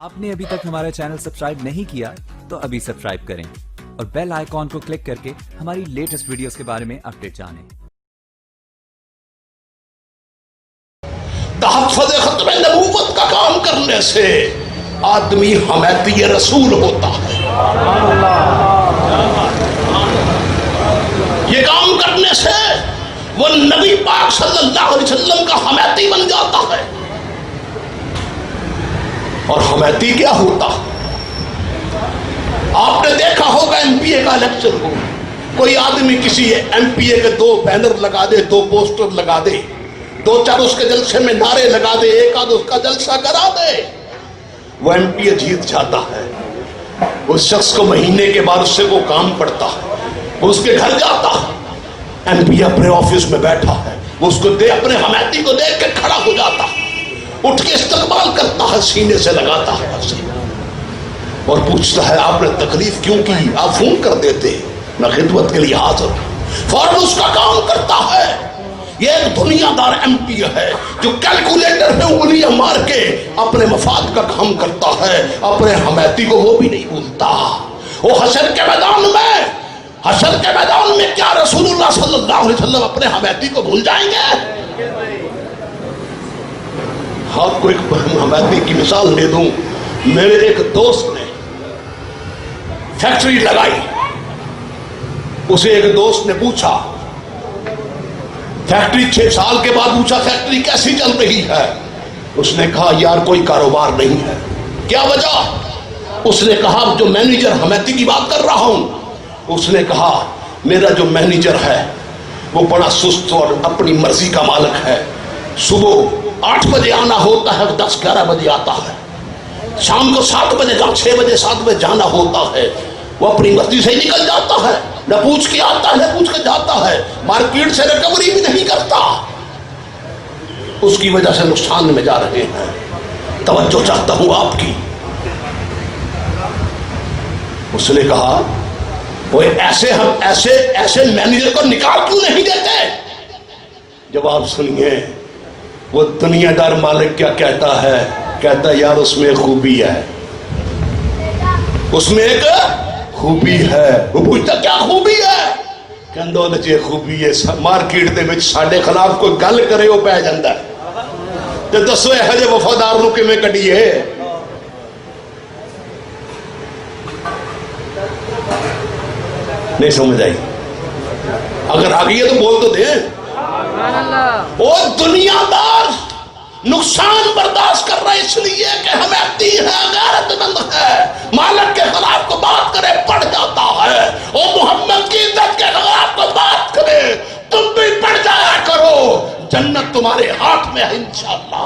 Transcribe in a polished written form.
आपने अभी तक हमारा चैनल सब्सक्राइब नहीं किया तो अभी सब्सक्राइब करें और बेल आइकॉन को क्लिक करके हमारी लेटेस्ट वीडियोस के बारे में अपडेट जानें। तहफ़्फ़ुज़ ख़त्म नबूवत का काम करने से आदमी हमायती रसूल होता है। ये काम करने से वो नबी पाक सल्लल्लाहु अलैहि वसल्लम का हमायती बन जाता है। और हमायती क्या होता? आपने देखा होगा एमपीए का इलेक्शन हो, कोई आदमी किसी एमपीए के दो बैनर लगा दे, दो पोस्टर लगा दे, दो चार उसके जलसे में नारे लगा दे, एक आध उसका जलसा करा दे, वो एमपीए जीत जाता है। उस शख्स को महीने के बाद उससे वो काम पड़ता है, वो उसके घर जाता है, एमपीए अपने ऑफिस में बैठा है, वो उसको अपने हमायती को देख के खड़ा हो जाता है, उठ के इस्तकबाल करता है, सीने से लगाता है और पूछता है आपने तकलीफ क्यों की? आप फोन कर देते, मैं खिदमत के लिए हाजिर हूं। फौरन उसका काम करता है। ये एक दुनियादार एमपी है जो कैलकुलेटर पे उंगलियां मार के अपने मफाद का काम करता है, अपने हमायती को वो भी नहीं भूलता। वो हशर के मैदान में क्या रसूलुल्लाह सल्लल्लाहु अलैहि वसल्लम अपने हमायती को भूल जाएंगे? आपको एक हमायती की मिसाल दे दूं। मेरे एक दोस्त ने फैक्ट्री लगाई, उसे एक दोस्त ने पूछा, फैक्ट्री 6 साल के बाद पूछा फैक्ट्री कैसी चल रही है? उसने कहा यार कोई कारोबार नहीं है। क्या वजह? उसने कहा जो मैनेजर, हमायती की बात कर रहा हूं, उसने कहा मेरा जो मैनेजर है वो बड़ा सुस्त और अपनी मर्जी का मालिक है। सुबह 8 बजे आना होता है, 10-11 बजे आता है, शाम को 7 बजे 6 बजे 7 बजे जाना होता है, वो अपनी मर्जी से ही निकल जाता है, न पूछ के आता है न पूछ के जाता है, मार्केट से रिकवरी भी नहीं करता। उसकी वजह से नुकसान में जा रहे हैं। तवज्जो चाहता हूं आपकी। उसने कहा वो ऐसे मैनेजर को निकाल क्यों नहीं देते? जवाब सुनिए, वो दुनियादार मालिक क्या कहता है? कहता है यार उसमें खूबी है, उसमें एक खूबी है। वो पूछता क्या खूबी है? कहंदा ਉਹਦੇ 'ਚ खूबी है मार्केट ਦੇ ਵਿੱਚ ਸਾਡੇ ਖਿਲਾਫ ਕੋਈ ਗੱਲ ਕਰੇ ਉਹ ਪੈ ਜਾਂਦਾ ਤੇ ਦੱਸੋ ਇਹੋ ਜਿਹੇ ਵਫਾਦਾਰ ਨੂੰ ਕਿਵੇਂ ਕੱਢੀਏ? नहीं समझ आई? अगर आ गई है तो बोल तो दे। वो दुनियादार नुकसान बर्दाश्त कर रहा है इसलिए कि हमायती है, गैरतमंद है, मालिक के खिलाफ को बात करे पड़ जाता है। और मोहम्मद की इज्जत के खिलाफ को बात करे तुम भी पड़ जाया करो, जन्नत तुम्हारे हाथ में है इंशाअल्लाह।